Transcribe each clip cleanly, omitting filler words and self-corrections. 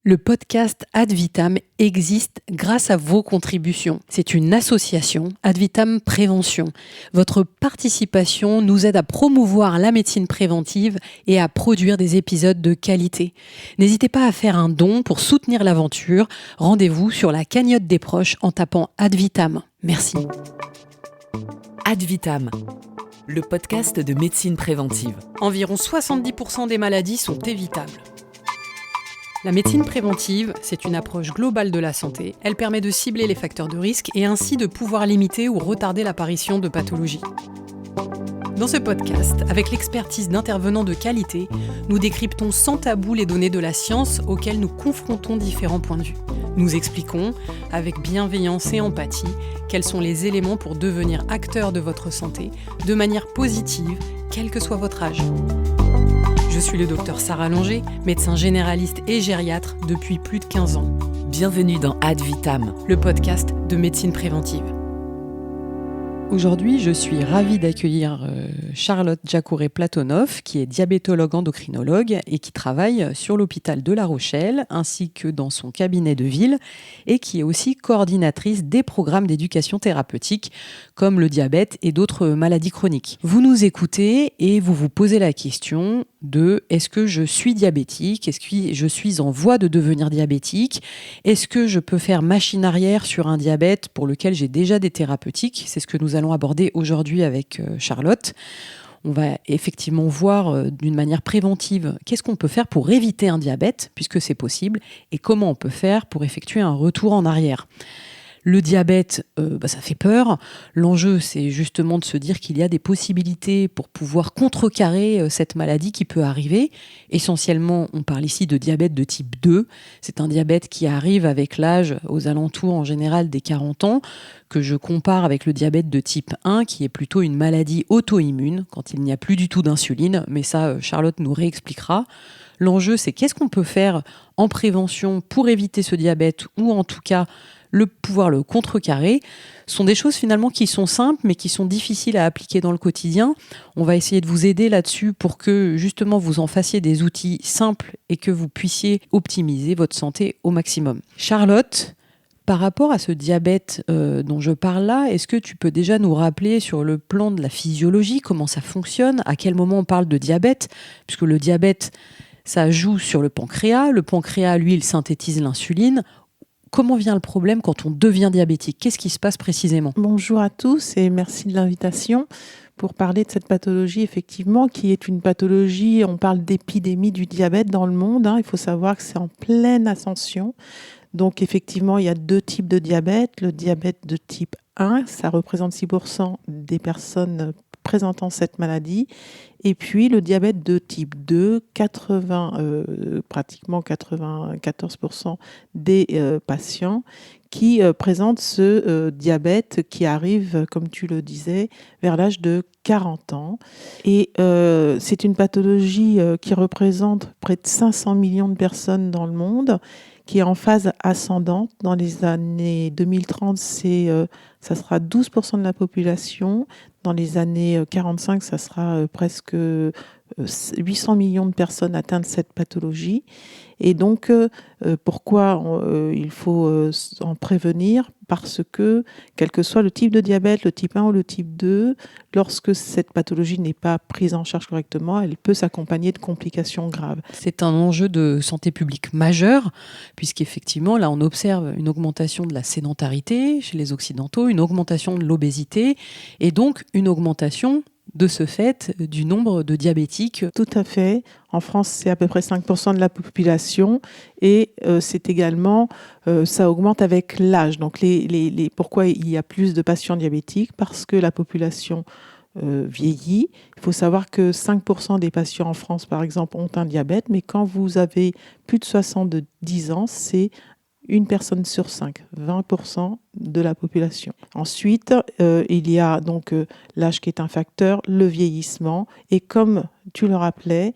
Le podcast Ad Vitam existe grâce à vos contributions. C'est une association, Ad Vitam Prévention. Votre participation nous aide à promouvoir la médecine préventive et à produire des épisodes de qualité. N'hésitez pas à faire un don pour soutenir l'aventure. Rendez-vous sur la cagnotte des proches en tapant Ad Vitam. Merci. Ad Vitam, le podcast de médecine préventive. Environ 70% des maladies sont évitables. La médecine préventive, c'est une approche globale de la santé. Elle permet de cibler les facteurs de risque et ainsi de pouvoir limiter ou retarder l'apparition de pathologies. Dans ce podcast, avec l'expertise d'intervenants de qualité, nous décryptons sans tabou les données de la science auxquelles nous confrontons différents points de vue. Nous expliquons, avec bienveillance et empathie, quels sont les éléments pour devenir acteur de votre santé, de manière positive, quel que soit votre âge. Je suis le docteur Sarah Langer, médecin généraliste et gériatre depuis plus de 15 ans. Bienvenue dans Ad Vitam, le podcast de médecine préventive. Aujourd'hui, je suis ravie d'accueillir Charlotte Jacouré-Platonov, qui est diabétologue endocrinologue et qui travaille sur l'hôpital de La Rochelle, ainsi que dans son cabinet de ville, et qui est aussi coordinatrice des programmes d'éducation thérapeutique, comme le diabète et d'autres maladies chroniques. Vous nous écoutez et vous vous posez la question de est-ce que je suis diabétique ? Est-ce que je suis en voie de devenir diabétique ? Est-ce que je peux faire machine arrière sur un diabète pour lequel j'ai déjà des thérapeutiques ? C'est ce que nous allons aborder aujourd'hui avec Charlotte. On va effectivement voir d'une manière préventive qu'est-ce qu'on peut faire pour éviter un diabète, puisque c'est possible, et comment on peut faire pour effectuer un retour en arrière. Le diabète, ça fait peur. L'enjeu, c'est justement de se dire qu'il y a des possibilités pour pouvoir contrecarrer cette maladie qui peut arriver. Essentiellement, on parle ici de diabète de type 2. C'est un diabète qui arrive avec l'âge, aux alentours en général des 40 ans, que je compare avec le diabète de type 1, qui est plutôt une maladie auto-immune, quand il n'y a plus du tout d'insuline. Mais ça, Charlotte nous réexpliquera. L'enjeu, c'est qu'est-ce qu'on peut faire en prévention pour éviter ce diabète, ou en tout cas pouvoir le contrecarrer. Ce sont des choses finalement qui sont simples mais qui sont difficiles à appliquer dans le quotidien. On va essayer de vous aider là-dessus pour que justement vous en fassiez des outils simples et que vous puissiez optimiser votre santé au maximum. Charlotte, par rapport à ce diabète dont je parle là, est-ce que tu peux déjà nous rappeler sur le plan de la physiologie comment ça fonctionne, à quel moment on parle de diabète, puisque le diabète, ça joue sur le pancréas. Le pancréas, lui, il synthétise l'insuline. Comment vient le problème quand on devient diabétique ? Qu'est-ce qui se passe précisément ? Bonjour à tous et merci de l'invitation pour parler de cette pathologie, effectivement, qui est une pathologie, on parle d'épidémie du diabète dans le monde. Il faut savoir que c'est en pleine ascension. Donc effectivement, il y a deux types de diabète. Le diabète de type 1, ça représente 6% des personnes présentant cette maladie. Et puis le diabète de type 2, pratiquement 94% des patients qui présentent ce diabète qui arrive, comme tu le disais, vers l'âge de 40 ans. Et c'est une pathologie qui représente près de 500 millions de personnes dans le monde, qui est en phase ascendante. Dans les années 2030, ça sera 12% de la population. Dans les années 45, ça sera presque 800 millions de personnes atteintes de cette pathologie. Et donc, pourquoi il faut en prévenir ? Parce que, quel que soit le type de diabète, le type 1 ou le type 2, lorsque cette pathologie n'est pas prise en charge correctement, elle peut s'accompagner de complications graves. C'est un enjeu de santé publique majeur, puisqu'effectivement, là, on observe une augmentation de la sédentarité chez les Occidentaux, une augmentation de l'obésité, et donc une augmentation de ce fait du nombre de diabétiques. Tout à fait. En France, c'est à peu près 5% de la population et c'est également, ça augmente avec l'âge. Donc, pourquoi il y a plus de patients diabétiques ? Parce que la population vieillit. Il faut savoir que 5% des patients en France, par exemple, ont un diabète, mais quand vous avez plus de 70 ans, c'est une personne sur 5, 20% de la population. Ensuite, il y a donc l'âge qui est un facteur, le vieillissement, et comme tu le rappelais,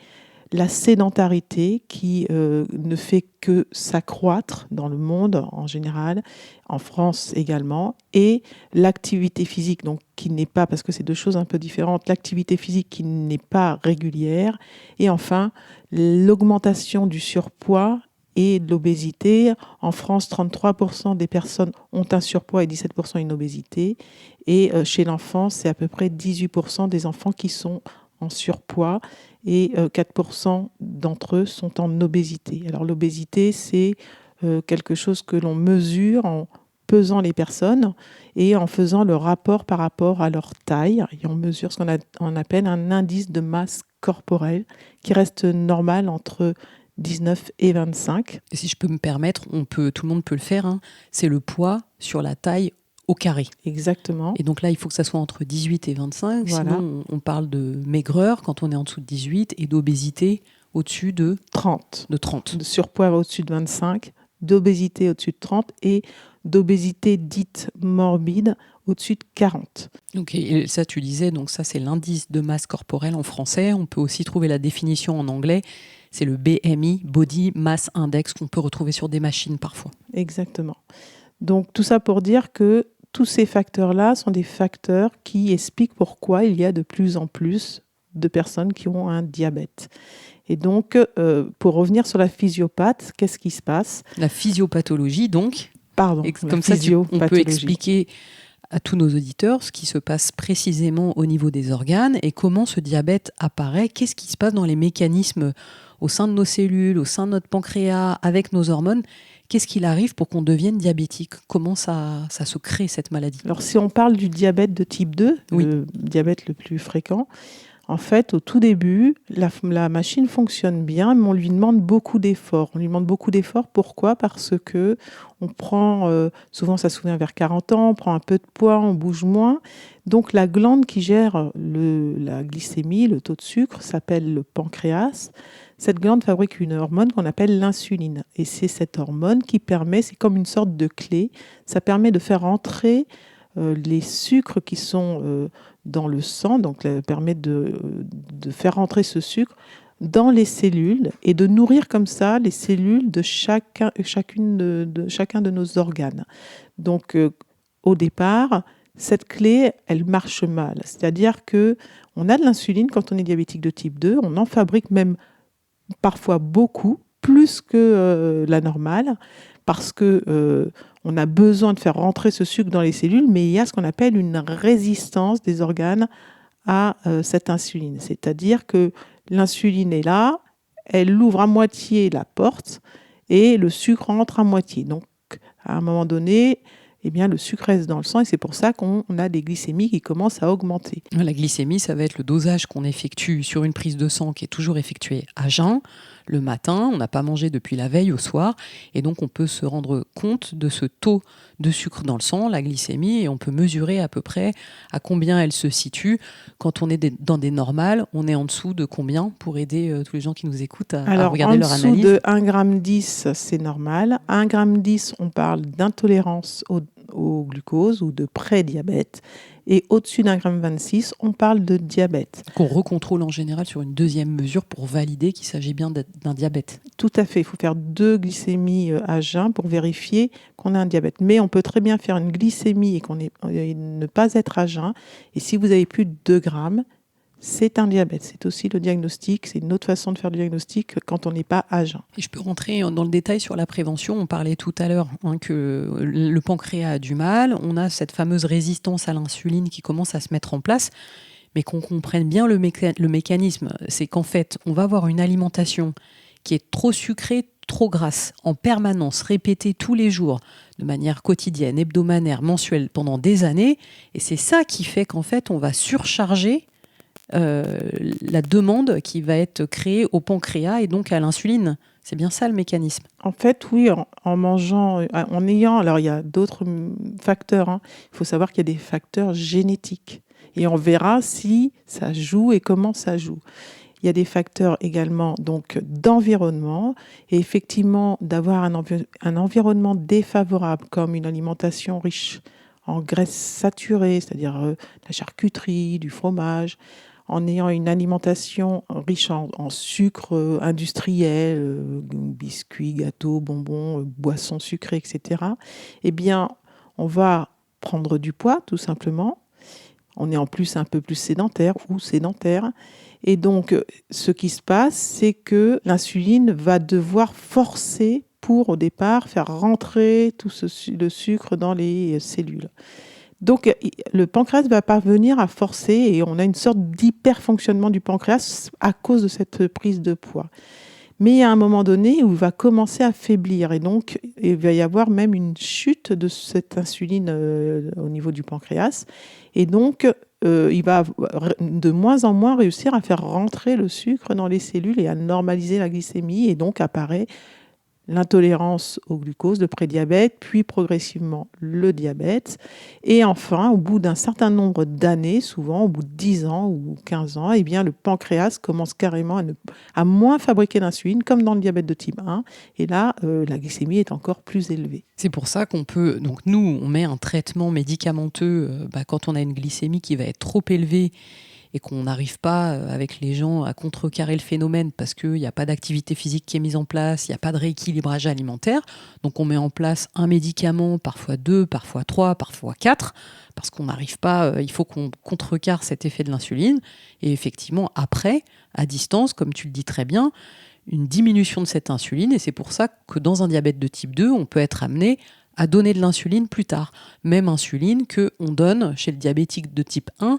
la sédentarité qui ne fait que s'accroître dans le monde en général, en France également, et l'activité physique, donc qui n'est pas, parce que c'est deux choses un peu différentes, l'activité physique qui n'est pas régulière, et enfin l'augmentation du surpoids et de l'obésité. En France, 33% des personnes ont un surpoids et 17% une obésité. Et chez l'enfant, c'est à peu près 18% des enfants qui sont en surpoids et 4% d'entre eux sont en obésité. Alors l'obésité, c'est quelque chose que l'on mesure en pesant les personnes et en faisant le rapport par rapport à leur taille. Et on mesure ce qu'on appelle un indice de masse corporelle qui reste normal entre 19 et 25. Et si je peux me permettre, tout le monde peut le faire, hein. C'est le poids sur la taille au carré. Exactement. Et donc là, il faut que ça soit entre 18 et 25. Voilà. Sinon, on parle de maigreur quand on est en dessous de 18 et d'obésité au-dessus de 30. De 30. De surpoids au-dessus de 25, d'obésité au-dessus de 30 et d'obésité dite morbide au-dessus de 40. Ok, et ça tu disais, donc ça c'est l'indice de masse corporelle en français. On peut aussi trouver la définition en anglais. C'est le BMI, Body Mass Index, qu'on peut retrouver sur des machines parfois. Exactement. Donc tout ça pour dire que tous ces facteurs-là sont des facteurs qui expliquent pourquoi il y a de plus en plus de personnes qui ont un diabète. Et donc, pour revenir sur la physiopathe, qu'est-ce qui se passe ? La physiopathologie, donc. Pardon, Comme ça, on peut expliquer à tous nos auditeurs ce qui se passe précisément au niveau des organes et comment ce diabète apparaît. Qu'est-ce qui se passe dans les mécanismes au sein de nos cellules, au sein de notre pancréas, avec nos hormones ? Qu'est-ce qu'il arrive pour qu'on devienne diabétique ? Comment ça se crée, cette maladie ? Alors, si on parle du diabète de type 2, oui, le diabète le plus fréquent, en fait, au tout début, la machine fonctionne bien, mais on lui demande beaucoup d'efforts. On lui demande beaucoup d'efforts, pourquoi ? Parce que on prend, souvent ça se souvient vers 40 ans, on prend un peu de poids, on bouge moins. Donc la glande qui gère la glycémie, le taux de sucre, s'appelle le pancréas. Cette glande fabrique une hormone qu'on appelle l'insuline. Et c'est cette hormone qui permet, c'est comme une sorte de clé, ça permet de faire entrer les sucres qui sont dans le sang, donc permet de faire entrer ce sucre dans les cellules et de nourrir comme ça les cellules de chacun de nos organes. Donc au départ, cette clé, elle marche mal. C'est-à-dire qu'on a de l'insuline quand on est diabétique de type 2, on en fabrique même parfois beaucoup, plus que la normale, parce que on a besoin de faire rentrer ce sucre dans les cellules, mais il y a ce qu'on appelle une résistance des organes à cette insuline. C'est-à-dire que l'insuline est là, elle ouvre à moitié la porte et le sucre entre à moitié. Donc, à un moment donné, eh bien, le sucre reste dans le sang et c'est pour ça qu'on a des glycémies qui commencent à augmenter. La glycémie, ça va être le dosage qu'on effectue sur une prise de sang qui est toujours effectuée à jeun, le matin, on n'a pas mangé depuis la veille au soir, et donc on peut se rendre compte de ce taux de sucre dans le sang, la glycémie, et on peut mesurer à peu près à combien elle se situe. Quand on est dans des normales, on est en dessous de combien pour aider tous les gens qui nous écoutent à regarder leur analyse ? Alors, en dessous de 1,10 g, c'est normal. 1,10 g, on parle d'intolérance au glucose ou de prédiabète. Et au-dessus d'1,26 g, on parle de diabète. Qu'on recontrôle en général sur une deuxième mesure pour valider qu'il s'agit bien d'un diabète. Tout à fait. Il faut faire 2 glycémies à jeun pour vérifier qu'on a un diabète. Mais on peut très bien faire une glycémie et ne pas être à jeun. Et si vous avez plus de 2 grammes, c'est un diabète. C'est aussi le diagnostic. C'est une autre façon de faire le diagnostic quand on n'est pas à jeun. Et je peux rentrer dans le détail sur la prévention. On parlait tout à l'heure que le pancréas a du mal. On a cette fameuse résistance à l'insuline qui commence à se mettre en place. Mais qu'on comprenne bien le mécanisme, c'est qu'en fait, on va avoir une alimentation qui est trop sucrée, trop grasse, en permanence, répétée tous les jours, de manière quotidienne, hebdomadaire, mensuelle, pendant des années. Et c'est ça qui fait qu'en fait, on va surcharger la demande qui va être créée au pancréas et donc à l'insuline. C'est bien ça le mécanisme. En fait, oui, en mangeant, en ayant... Alors, il y a d'autres facteurs. Il faut savoir qu'il y a des facteurs génétiques. Et on verra si ça joue et comment ça joue. Il y a des facteurs également donc, d'environnement. Et effectivement, d'avoir un environnement défavorable, comme une alimentation riche en graisses saturées, c'est-à-dire la charcuterie, du fromage, en ayant une alimentation riche en sucre industriel, biscuits, gâteaux, bonbons, boissons sucrées, etc., eh bien, on va prendre du poids, tout simplement. On est en plus un peu plus sédentaire ou sédentaire. Et donc, ce qui se passe, c'est que l'insuline va devoir forcer pour, au départ, faire rentrer le sucre dans les cellules. Donc, le pancréas va parvenir à forcer et on a une sorte d'hyperfonctionnement du pancréas à cause de cette prise de poids. Mais il y a un moment donné où il va commencer à faiblir et donc il va y avoir même une chute de cette insuline au niveau du pancréas. Et donc, il va de moins en moins réussir à faire rentrer le sucre dans les cellules et à normaliser la glycémie. Et donc apparaît l'intolérance au glucose, le prédiabète, puis progressivement le diabète. Et enfin, au bout d'un certain nombre d'années, souvent au bout de 10 ans ou 15 ans, eh bien, le pancréas commence carrément à moins fabriquer d'insuline, comme dans le diabète de type 1. Et là, la glycémie est encore plus élevée. C'est pour ça qu'on peut... Donc nous, on met un traitement médicamenteux quand on a une glycémie qui va être trop élevée et qu'on n'arrive pas avec les gens à contrecarrer le phénomène parce qu'il n'y a pas d'activité physique qui est mise en place, il n'y a pas de rééquilibrage alimentaire. Donc on met en place un médicament, parfois 2, parfois 3, parfois 4, parce qu'on n'arrive pas, il faut qu'on contrecarre cet effet de l'insuline. Et effectivement, après, à distance, comme tu le dis très bien, une diminution de cette insuline. Et c'est pour ça que dans un diabète de type 2, on peut être amené à donner de l'insuline plus tard. Même insuline qu'on donne chez le diabétique de type 1,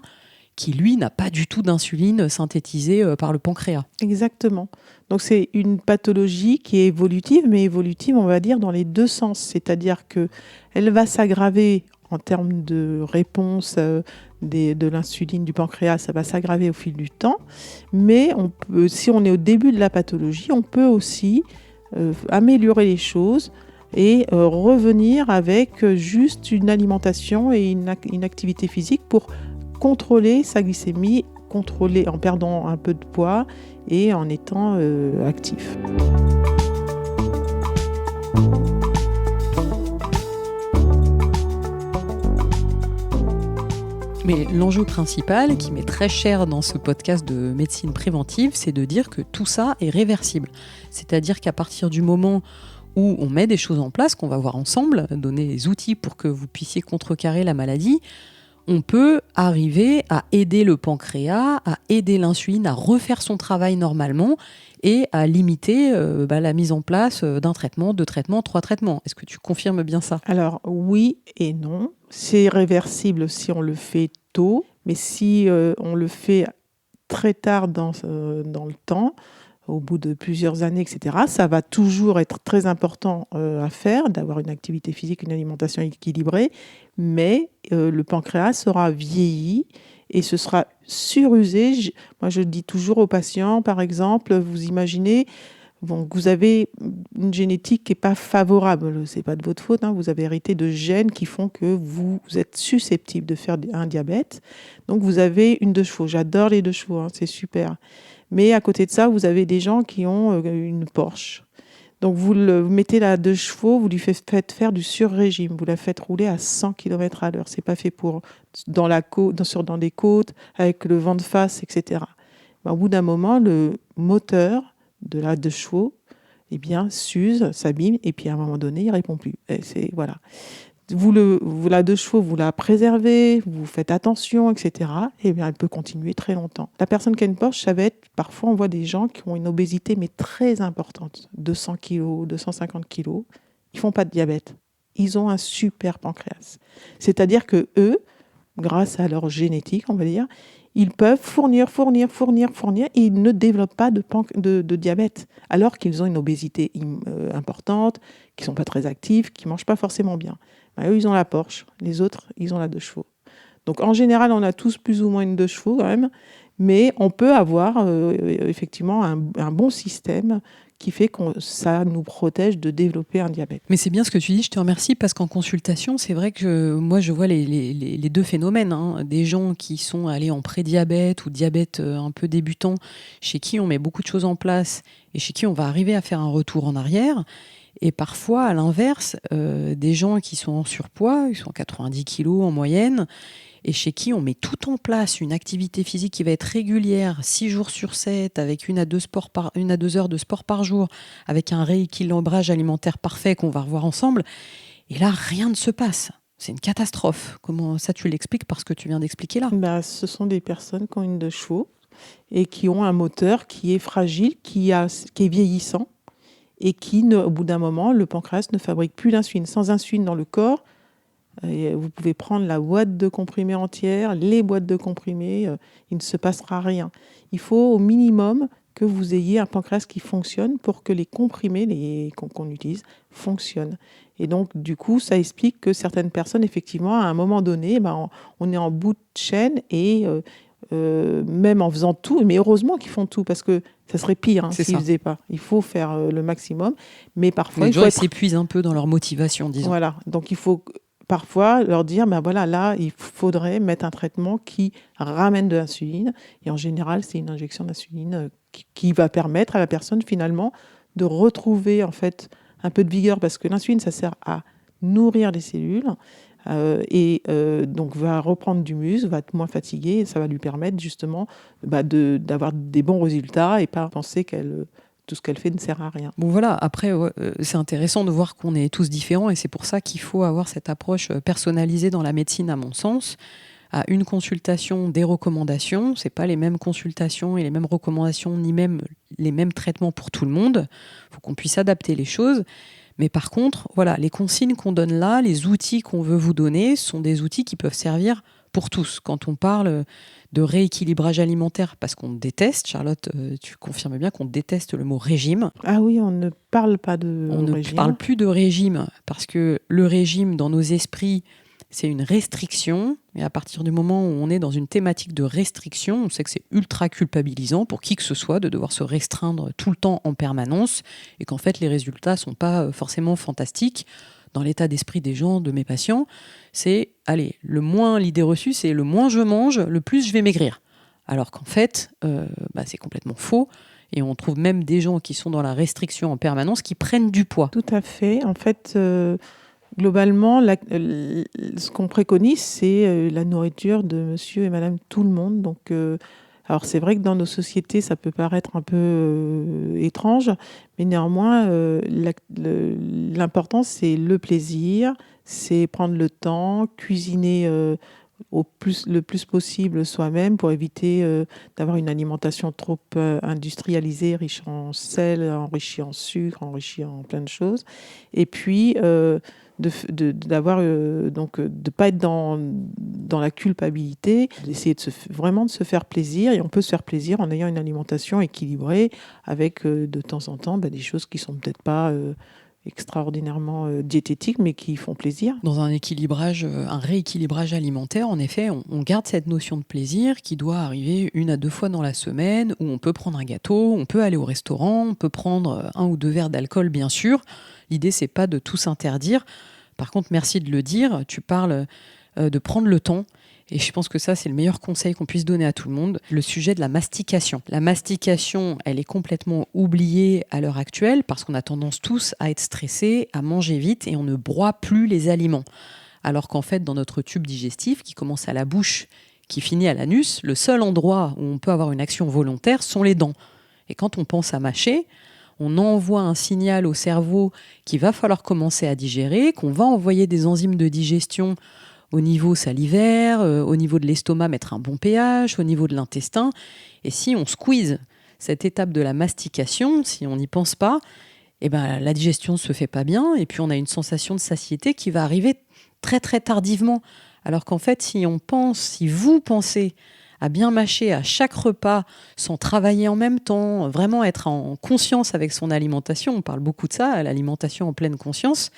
qui, lui, n'a pas du tout d'insuline synthétisée par le pancréas. Exactement. Donc, c'est une pathologie qui est évolutive, mais évolutive, on va dire, dans les deux sens. C'est-à-dire qu'elle va s'aggraver en termes de réponse de l'insuline du pancréas, ça va s'aggraver au fil du temps. Mais si on est au début de la pathologie, on peut aussi améliorer les choses et revenir avec juste une alimentation et une activité physique pour contrôler sa glycémie, contrôler en perdant un peu de poids et en étant actif. Mais l'enjeu principal, qui m'est très cher dans ce podcast de médecine préventive, c'est de dire que tout ça est réversible. C'est-à-dire qu'à partir du moment où on met des choses en place, qu'on va voir ensemble, donner des outils pour que vous puissiez contrecarrer la maladie, on peut arriver à aider le pancréas, à aider l'insuline à refaire son travail normalement et à limiter la mise en place d'un traitement, 2 traitements, 3 traitements. Est-ce que tu confirmes bien ça ? Alors oui et non. C'est réversible si on le fait tôt, mais si on le fait très tard dans le temps, au bout de plusieurs années, etc., ça va toujours être très important à faire, d'avoir une activité physique, une alimentation équilibrée, mais le pancréas sera vieilli et ce sera surusé. Moi, je dis toujours aux patients, par exemple, vous imaginez, vous avez une génétique qui n'est pas favorable, ce n'est pas de votre faute, hein, vous avez hérité de gènes qui font que vous êtes susceptible de faire un diabète. Donc, vous avez une 2 chevaux. J'adore les 2 chevaux, hein, c'est super. Mais à côté de ça, vous avez des gens qui ont une Porsche. Donc, vous mettez la 2 chevaux, vous lui faites faire du sur-régime. Vous la faites rouler à 100 km/h. Ce n'est pas fait pour dans des côtes, avec le vent de face, etc. Au bout d'un moment, le moteur de la 2 chevaux s'use, s'abîme, et puis à un moment donné, il ne répond plus. Voilà. La 2 chevaux, vous la préservez, vous faites attention, etc. Et bien, elle peut continuer très longtemps. La personne qui a une Porsche, ça va être, parfois on voit des gens qui ont une obésité, mais très importante, 200 kg, 250 kg, ils font pas de diabète. Ils ont un super pancréas. C'est-à-dire que eux, grâce à leur génétique, on va dire, ils peuvent fournir, et ils ne développent pas de diabète, alors qu'ils ont une obésité importante, qui ne sont pas très actifs, qui ne mangent pas forcément bien. Eux, ils ont la Porsche, les autres, ils ont la 2 chevaux. Donc en général, on a tous plus ou moins une 2 chevaux quand même, mais on peut avoir effectivement un bon système qui fait que ça nous protège de développer un diabète. Mais c'est bien ce que tu dis, je te remercie, parce qu'en consultation, c'est vrai que moi, je vois les 2 phénomènes. Hein. Des gens qui sont allés en prédiabète ou diabète un peu débutant, chez qui on met beaucoup de choses en place et chez qui on va arriver à faire un retour en arrière. Et parfois, à l'inverse, des gens qui sont en surpoids, ils sont 90 kilos en moyenne, et chez qui on met tout en place, une activité physique qui va être régulière, 6 jours sur 7, avec 1 à 2 heures de sport par jour, avec un rééquilibrage alimentaire parfait qu'on va revoir ensemble. Et là, rien ne se passe. C'est une catastrophe. Comment ça, tu l'expliques par ce que tu viens d'expliquer là ? Ce sont des personnes qui ont une 2 chevaux et qui ont un moteur qui est fragile, qui est vieillissant, et au bout d'un moment, le pancréas ne fabrique plus d'insuline. Sans insuline dans le corps, vous pouvez prendre la boîte de comprimés entière, les boîtes de comprimés, il ne se passera rien. Il faut au minimum que vous ayez un pancréas qui fonctionne pour que les comprimés qu'on utilise fonctionnent. Et donc, du coup, ça explique que certaines personnes, effectivement, à un moment donné, on est en bout de chaîne et même en faisant tout, mais heureusement qu'ils font tout, parce que ça serait pire s'ils ne faisaient pas. Il faut faire le maximum, mais parfois... Les gens s'épuisent un peu dans leur motivation, disons. Voilà, donc il faut parfois leur dire, là, il faudrait mettre un traitement qui ramène de l'insuline, et en général, c'est une injection d'insuline qui va permettre à la personne, finalement, de retrouver, en fait, un peu de vigueur, parce que l'insuline, ça sert à nourrir les cellules, donc va reprendre du muscle, va être moins fatigué, et ça va lui permettre justement d'avoir des bons résultats et pas penser tout ce qu'elle fait ne sert à rien. Bon voilà, après c'est intéressant de voir qu'on est tous différents et c'est pour ça qu'il faut avoir cette approche personnalisée dans la médecine à mon sens. À une consultation, des recommandations, c'est pas les mêmes consultations et les mêmes recommandations ni même les mêmes traitements pour tout le monde. Il faut qu'on puisse adapter les choses. Mais par contre, voilà, les consignes qu'on donne là, les outils qu'on veut vous donner, sont des outils qui peuvent servir pour tous. Quand on parle de rééquilibrage alimentaire, parce qu'on déteste, Charlotte, tu confirmes bien qu'on déteste le mot régime. Ah oui, on ne parle pas de régime. On ne parle plus de régime, parce que le régime, dans nos esprits, c'est une restriction. Et à partir du moment où on est dans une thématique de restriction, on sait que c'est ultra culpabilisant pour qui que ce soit de devoir se restreindre tout le temps en permanence et qu'en fait les résultats ne sont pas forcément fantastiques. Dans l'état d'esprit des gens, de mes patients, c'est, le moins l'idée reçue, c'est le moins je mange, le plus je vais maigrir. Alors qu'en fait, c'est complètement faux. Et on trouve même des gens qui sont dans la restriction en permanence qui prennent du poids. Tout à fait. En fait... Globalement, ce qu'on préconise, c'est la nourriture de monsieur et madame tout le monde. Donc, alors c'est vrai que dans nos sociétés, ça peut paraître un peu étrange, mais néanmoins, l'important, c'est le plaisir, c'est prendre le temps, cuisiner le plus possible soi-même pour éviter d'avoir une alimentation trop industrialisée, riche en sel, enrichie en sucre, enrichie en plein de choses. Et puis... de pas être dans la culpabilité, d'essayer vraiment de se faire plaisir, et on peut se faire plaisir en ayant une alimentation équilibrée avec de temps en temps des choses qui sont peut-être pas extraordinairement diététiques mais qui font plaisir. Dans un rééquilibrage alimentaire, en effet, on garde cette notion de plaisir qui doit arriver 1 à 2 fois dans la semaine, où on peut prendre un gâteau, on peut aller au restaurant, on peut prendre 1 ou 2 verres d'alcool, bien sûr. L'idée, c'est pas de tout s'interdire. Par contre, merci de le dire, tu parles de prendre le temps. Et je pense que ça, c'est le meilleur conseil qu'on puisse donner à tout le monde. Le sujet de la mastication. La mastication, elle est complètement oubliée à l'heure actuelle parce qu'on a tendance tous à être stressés, à manger vite et on ne broie plus les aliments. Alors qu'en fait, dans notre tube digestif, qui commence à la bouche, qui finit à l'anus, le seul endroit où on peut avoir une action volontaire sont les dents. Et quand on pense à mâcher, on envoie un signal au cerveau qu'il va falloir commencer à digérer, qu'on va envoyer des enzymes de digestion au niveau salivaire, au niveau de l'estomac, mettre un bon pH, au niveau de l'intestin. Et si on squeeze cette étape de la mastication, si on n'y pense pas, la digestion ne se fait pas bien et puis on a une sensation de satiété qui va arriver très très tardivement. Alors qu'en fait, si vous pensez à bien mâcher à chaque repas sans travailler en même temps, vraiment être en conscience avec son alimentation, on parle beaucoup de ça, l'alimentation en pleine conscience,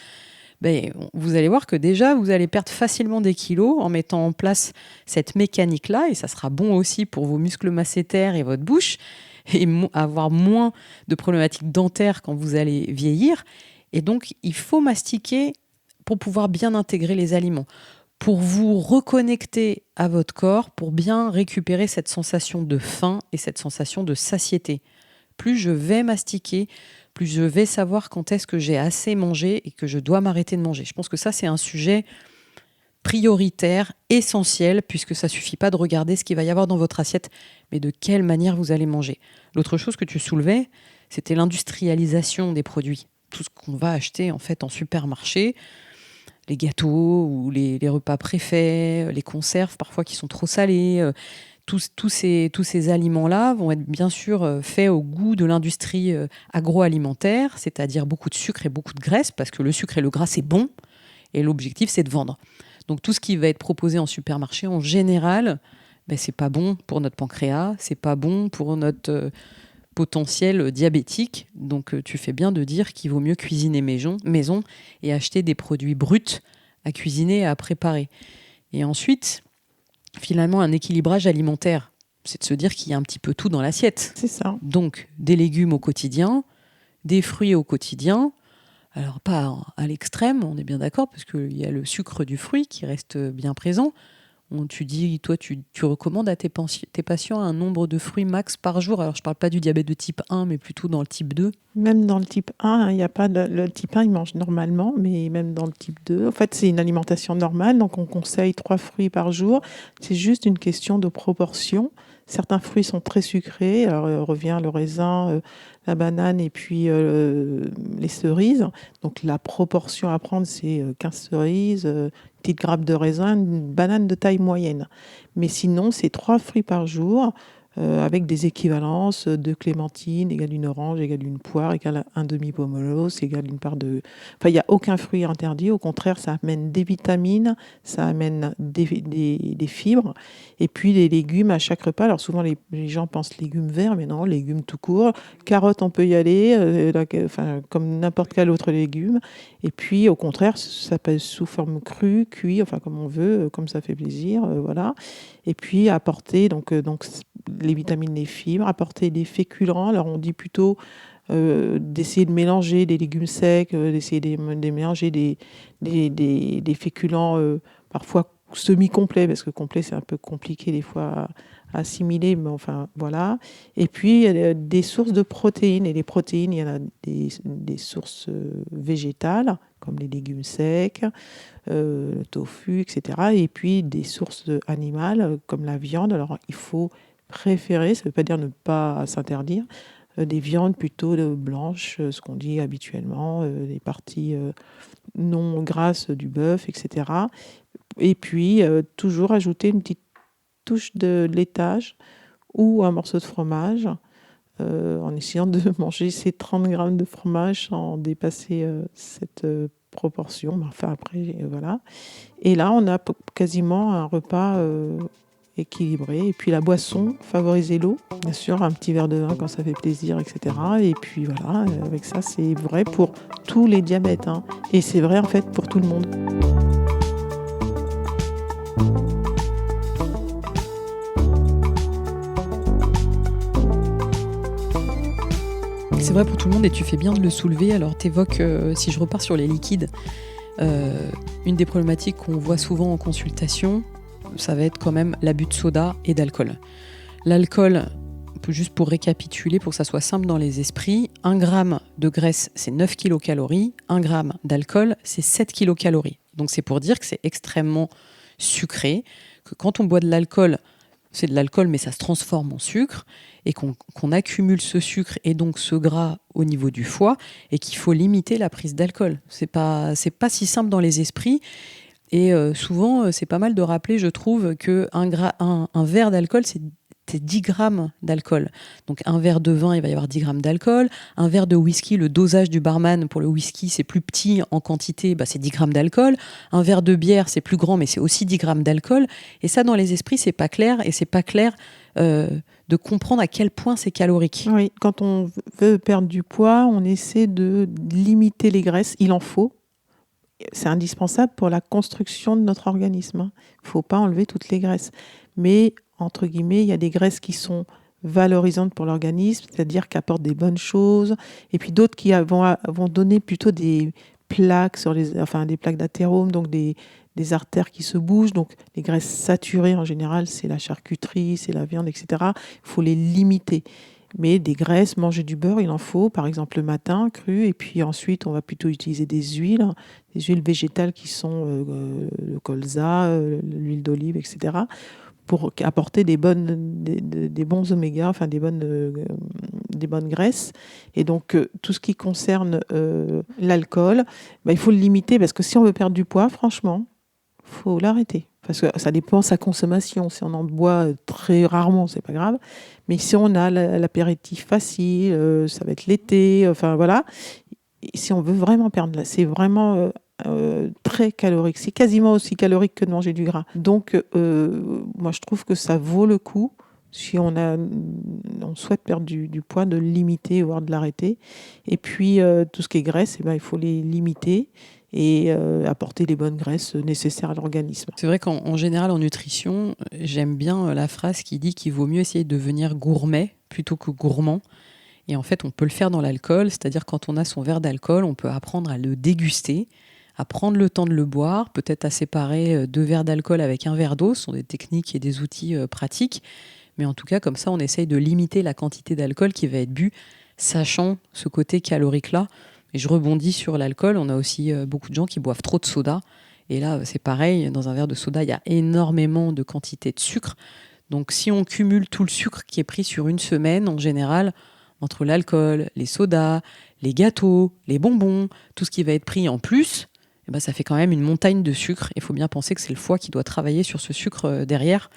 vous allez voir que déjà, vous allez perdre facilement des kilos en mettant en place cette mécanique-là, et ça sera bon aussi pour vos muscles masséters et votre bouche, et avoir moins de problématiques dentaires quand vous allez vieillir. Et donc, il faut mastiquer pour pouvoir bien intégrer les aliments, pour vous reconnecter à votre corps, pour bien récupérer cette sensation de faim et cette sensation de satiété. Plus je vais mastiquer, plus je vais savoir quand est-ce que j'ai assez mangé et que je dois m'arrêter de manger. Je pense que ça, c'est un sujet prioritaire, essentiel, puisque ça ne suffit pas de regarder ce qu'il va y avoir dans votre assiette, mais de quelle manière vous allez manger. L'autre chose que tu soulevais, c'était l'industrialisation des produits. Tout ce qu'on va acheter en fait en supermarché, les gâteaux ou les repas préfaits, les conserves parfois qui sont trop salés, tous ces aliments-là vont être bien sûr faits au goût de l'industrie agroalimentaire, c'est-à-dire beaucoup de sucre et beaucoup de graisse, parce que le sucre et le gras, c'est bon, et l'objectif, c'est de vendre. Donc tout ce qui va être proposé en supermarché, en général, c'est pas bon pour notre pancréas, c'est pas bon pour notre potentiel diabétique. Donc tu fais bien de dire qu'il vaut mieux cuisiner maison et acheter des produits bruts à cuisiner et à préparer. Et ensuite, finalement, un équilibrage alimentaire, c'est de se dire qu'il y a un petit peu tout dans l'assiette. C'est ça. Donc des légumes au quotidien, des fruits au quotidien. Alors pas à l'extrême, on est bien d'accord, parce qu'il y a le sucre du fruit qui reste bien présent. Tu dis, toi, tu recommandes à tes patients un nombre de fruits max par jour. Alors je ne parle pas du diabète de type 1, mais plutôt dans le type 2. Même dans le type 1, il n'y a pas le type 1, il mange normalement, mais même dans le type 2, en fait, c'est une alimentation normale, donc on conseille 3 fruits par jour. C'est juste une question de proportion. Certains fruits sont très sucrés, alors revient le raisin, la banane et puis les cerises. Donc la proportion à prendre, c'est 15 cerises, une petite grappe de raisin, une banane de taille moyenne. Mais sinon, c'est 3 fruits par jour, avec des équivalences de clémentine égale une orange, égale une poire, égale un demi-pomelos, égale une part de... Enfin, il n'y a aucun fruit interdit. Au contraire, ça amène des vitamines, ça amène des fibres. Et puis, les légumes à chaque repas. Alors, souvent, les gens pensent légumes verts, mais non, légumes tout court. Carottes, on peut y aller, comme n'importe quel autre légume. Et puis, au contraire, ça peut être sous forme crue, cuit, enfin, comme on veut, comme ça fait plaisir, voilà. Et puis, apporter donc les vitamines, les fibres, apporter des féculents. Alors, on dit plutôt d'essayer de mélanger des légumes secs, d'essayer de mélanger des féculents parfois semi-complets, parce que complet, c'est un peu compliqué des fois à assimiler, mais enfin, voilà. Et puis, des sources de protéines. Et les protéines, il y en a des sources végétales, comme les légumes secs, le tofu, etc. Et puis, des sources animales, comme la viande. Alors, il faut préférer, ça ne veut pas dire ne pas s'interdire, des viandes plutôt blanches, ce qu'on dit habituellement, des parties non grasses du bœuf, etc. Et puis, toujours ajouter une petite touche de laitage ou un morceau de fromage, en essayant de manger ces 30 grammes de fromage sans dépasser cette proportion. Mais enfin, après, voilà. Et là, on a quasiment un repas équilibré. Et puis la boisson, favoriser l'eau. Bien sûr, un petit verre de vin quand ça fait plaisir, etc. Et puis voilà, avec ça, c'est vrai pour tous les diabètes, hein. Et c'est vrai en fait pour tout le monde. C'est vrai pour tout le monde et tu fais bien de le soulever. Alors t'évoques, si je repars sur les liquides, une des problématiques qu'on voit souvent en consultation, ça va être quand même l'abus de soda et d'alcool. L'alcool, juste pour récapituler, pour que ça soit simple dans les esprits, 1 gramme de graisse, c'est 9 kilocalories, 1 gramme d'alcool, c'est 7 kilocalories. Donc c'est pour dire que c'est extrêmement sucré, que quand on boit de l'alcool, c'est de l'alcool, mais ça se transforme en sucre, et qu'on accumule ce sucre et donc ce gras au niveau du foie, et qu'il faut limiter la prise d'alcool. C'est pas si simple dans les esprits. Et souvent, c'est pas mal de rappeler, je trouve, qu'un verre d'alcool, c'est 10 grammes d'alcool. Donc un verre de vin, il va y avoir 10 grammes d'alcool. Un verre de whisky, le dosage du barman pour le whisky, c'est plus petit en quantité, c'est 10 grammes d'alcool. Un verre de bière, c'est plus grand, mais c'est aussi 10 grammes d'alcool. Et ça, dans les esprits, c'est pas clair. Et c'est pas clair de comprendre à quel point c'est calorique. Oui, quand on veut perdre du poids, on essaie de limiter les graisses. Il en faut. C'est indispensable pour la construction de notre organisme, hein. Il ne faut pas enlever toutes les graisses. Mais, entre guillemets, il y a des graisses qui sont valorisantes pour l'organisme, c'est-à-dire qui apportent des bonnes choses, et puis d'autres qui vont donner plutôt des plaques des plaques d'athérome, donc des artères qui se bougent. Donc les graisses saturées, en général, c'est la charcuterie, c'est la viande, etc. Il faut les limiter. Mais des graisses, manger du beurre, il en faut, par exemple le matin, cru, et puis ensuite on va plutôt utiliser des huiles végétales qui sont le colza, l'huile d'olive, etc., pour apporter des bons oméga, enfin des bonnes graisses. Et donc tout ce qui concerne l'alcool, il faut le limiter, parce que si on veut perdre du poids, franchement, faut l'arrêter. parce que ça dépend de sa consommation. Si on en boit très rarement, c'est pas grave. Mais si on a l'apéritif facile, ça va être l'été, enfin voilà. Et si on veut vraiment perdre, c'est vraiment très calorique. C'est quasiment aussi calorique que de manger du gras. Donc, moi, je trouve que ça vaut le coup, si on souhaite perdre du poids, de le limiter, voire de l'arrêter. Et puis, tout ce qui est graisse, il faut les limiter et apporter les bonnes graisses nécessaires à l'organisme. C'est vrai qu'en général, en nutrition, j'aime bien la phrase qui dit qu'il vaut mieux essayer de devenir gourmet plutôt que gourmand. Et en fait, on peut le faire dans l'alcool, c'est-à-dire quand on a son verre d'alcool, on peut apprendre à le déguster, à prendre le temps de le boire, peut-être à séparer 2 verres d'alcool avec un verre d'eau. Ce sont des techniques et des outils pratiques. Mais en tout cas, comme ça, on essaye de limiter la quantité d'alcool qui va être bu, sachant ce côté calorique-là. Et je rebondis sur l'alcool. On a aussi beaucoup de gens qui boivent trop de soda. Et là, c'est pareil. Dans un verre de soda, il y a énormément de quantité de sucre. Donc, si on cumule tout le sucre qui est pris sur une semaine, en général, entre l'alcool, les sodas, les gâteaux, les bonbons, tout ce qui va être pris en plus, ça fait quand même une montagne de sucre. Il faut bien penser que c'est le foie qui doit travailler sur ce sucre derrière.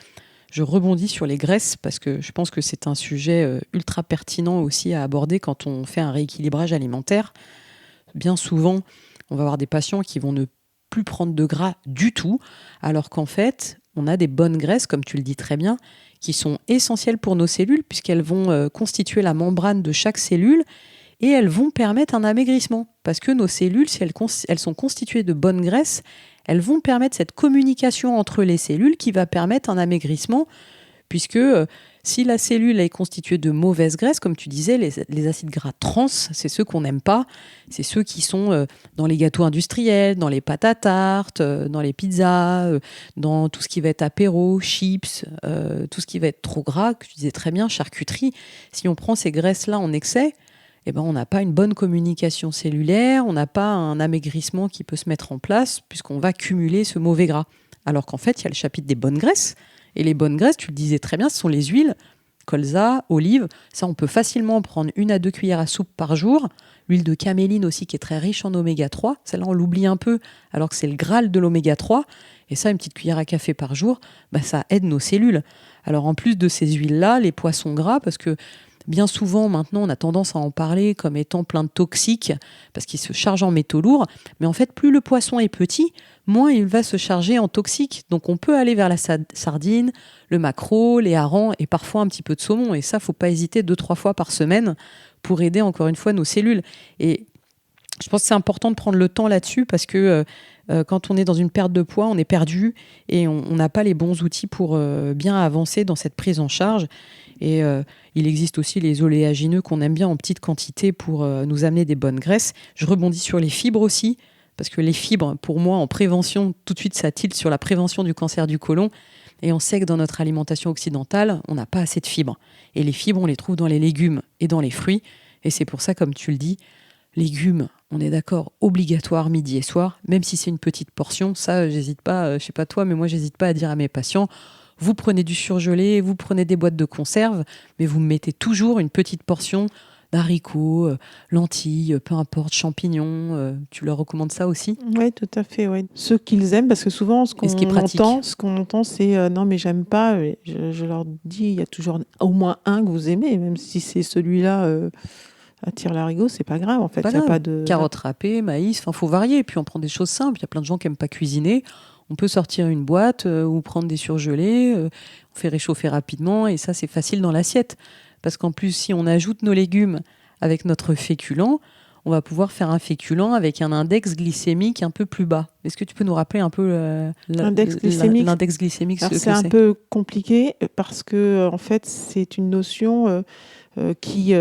Je rebondis sur les graisses parce que je pense que c'est un sujet ultra pertinent aussi à aborder quand on fait un rééquilibrage alimentaire. Bien souvent, on va avoir des patients qui vont ne plus prendre de gras du tout, alors qu'en fait, on a des bonnes graisses, comme tu le dis très bien, qui sont essentielles pour nos cellules puisqu'elles vont constituer la membrane de chaque cellule et elles vont permettre un amaigrissement. Parce que nos cellules, si elles sont constituées de bonnes graisses, elles vont permettre cette communication entre les cellules qui va permettre un amaigrissement, puisque si la cellule est constituée de mauvaises graisses, comme tu disais, les acides gras trans, c'est ceux qu'on n'aime pas, c'est ceux qui sont dans les gâteaux industriels, dans les pâtes à tarte, dans les pizzas, dans tout ce qui va être apéro, chips, tout ce qui va être trop gras, que tu disais très bien, charcuterie. Si on prend ces graisses-là en excès, on n'a pas une bonne communication cellulaire, on n'a pas un amaigrissement qui peut se mettre en place, puisqu'on va cumuler ce mauvais gras. Alors qu'en fait, il y a le chapitre des bonnes graisses. Et les bonnes graisses, tu le disais très bien, ce sont les huiles, colza, olive. Ça, on peut facilement en prendre 1 à 2 cuillères à soupe par jour. L'huile de caméline aussi, qui est très riche en oméga 3. Celle-là, on l'oublie un peu, alors que c'est le Graal de l'oméga 3. Et ça, une petite cuillère à café par jour, ça aide nos cellules. Alors, en plus de ces huiles-là, les poissons gras, parce que bien souvent, maintenant, on a tendance à en parler comme étant plein de toxiques parce qu'il se charge en métaux lourds. Mais en fait, plus le poisson est petit, moins il va se charger en toxiques. Donc, on peut aller vers la sardine, le maquereau, les harengs et parfois un petit peu de saumon. Et ça, il ne faut pas hésiter 2-3 fois par semaine pour aider encore une fois nos cellules. Et je pense que c'est important de prendre le temps là-dessus parce que quand on est dans une perte de poids, on est perdu et on n'a pas les bons outils pour bien avancer dans cette prise en charge. Et il existe aussi les oléagineux qu'on aime bien en petite quantité pour nous amener des bonnes graisses. Je rebondis sur les fibres aussi, parce que les fibres, pour moi, en prévention, tout de suite, ça tilte sur la prévention du cancer du côlon. Et on sait que dans notre alimentation occidentale, on n'a pas assez de fibres. Et les fibres, on les trouve dans les légumes et dans les fruits. Et c'est pour ça, comme tu le dis, légumes, on est d'accord, obligatoire midi et soir, même si c'est une petite portion. Ça, j'hésite pas, je sais pas toi, mais moi, j'hésite pas à dire à mes patients, vous prenez du surgelé, vous prenez des boîtes de conserve, mais vous mettez toujours une petite portion d'haricots, lentilles, peu importe, champignons. Tu leur recommandes ça aussi ? Oui, tout à fait. Ouais. Ceux qu'ils aiment, parce que souvent, ce qu'on entend, c'est non, mais j'aime pas. Je leur dis, il y a toujours au moins un que vous aimez, même si c'est celui-là attire l'arigot, c'est pas grave. En fait, il y a pas de carottes râpées, maïs. Enfin, faut varier. Et puis on prend des choses simples. Il y a plein de gens qui aiment pas cuisiner. On peut sortir une boîte ou prendre des surgelés. On fait réchauffer rapidement et ça, c'est facile dans l'assiette. Parce qu'en plus, si on ajoute nos légumes avec notre féculent, on va pouvoir faire un féculent avec un index glycémique un peu plus bas. Est-ce que tu peux nous rappeler un peu l'index glycémique Alors, c'est un peu compliqué parce que en fait, c'est une notion qui,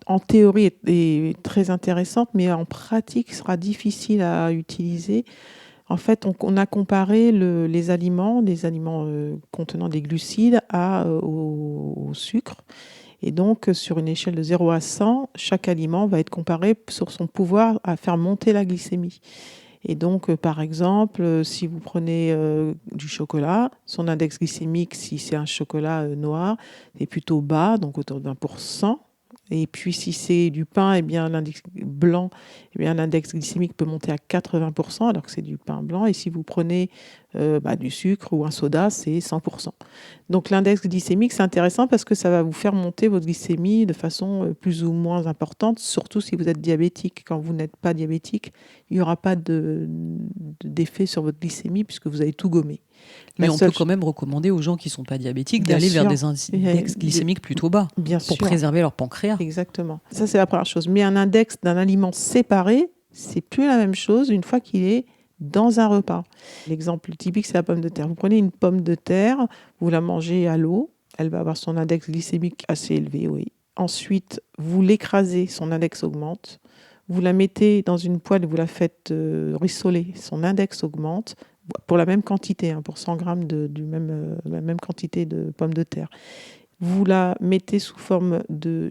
en théorie, est très intéressante, mais en pratique, sera difficile à utiliser. En fait, on a comparé les aliments contenant des glucides au sucre. Et donc, sur une échelle de 0 à 100, chaque aliment va être comparé sur son pouvoir à faire monter la glycémie. Et donc, par exemple, si vous prenez du chocolat, son index glycémique, si c'est un chocolat noir, est plutôt bas, donc autour d'1%. Et puis, si c'est du pain, eh bien, l'index blanc, eh bien, l'index glycémique peut monter à 80%, alors que c'est du pain blanc. Et si vous prenez du sucre ou un soda, c'est 100%. Donc, l'index glycémique, c'est intéressant parce que ça va vous faire monter votre glycémie de façon plus ou moins importante, surtout si vous êtes diabétique. Quand vous n'êtes pas diabétique, il n'y aura pas d'effet sur votre glycémie puisque vous avez tout gommé. Mais on peut quand même recommander aux gens qui ne sont pas diabétiques d'aller vers des index glycémiques plutôt bas pour préserver leur pancréas. Exactement. Ça, c'est la première chose. Mais un index d'un aliment séparé, c'est plus la même chose une fois qu'il est dans un repas. L'exemple typique, c'est la pomme de terre. Vous prenez une pomme de terre, vous la mangez à l'eau, elle va avoir son index glycémique assez élevé, oui. Ensuite, vous l'écrasez, son index augmente. Vous la mettez dans une poêle, vous la faites rissoler, son index augmente. Pour la même quantité, pour 100 grammes la même quantité de pommes de terre. Vous la mettez sous forme de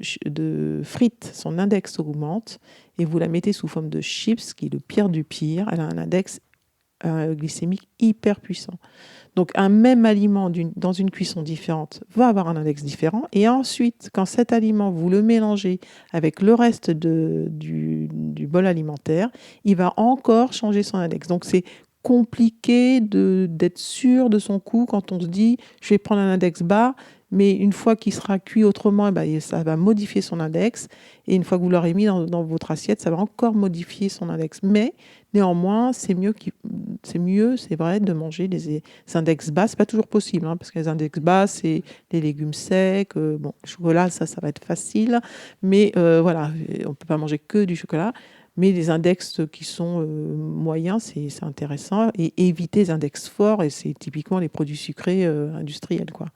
frites, son index augmente, et vous la mettez sous forme de chips, qui est le pire du pire. Elle a un index glycémique hyper puissant. Donc un même aliment dans une cuisson différente va avoir un index différent. Et ensuite, quand cet aliment, vous le mélangez avec le reste du bol alimentaire, il va encore changer son index. Donc c'est compliqué d'être sûr de son coup quand on se dit je vais prendre un index bas, mais une fois qu'il sera cuit autrement, ça va modifier son index, et une fois que vous l'aurez mis dans votre assiette, ça va encore modifier son index. Mais néanmoins, c'est mieux, c'est vrai, de manger des index bas. C'est pas toujours possible, parce que les index bas, c'est les légumes secs, le chocolat, ça va être facile, mais voilà, on peut pas manger que du chocolat. Mais les index qui sont moyens, c'est intéressant. Et éviter les index forts, et c'est typiquement les produits sucrés industriels, quoi.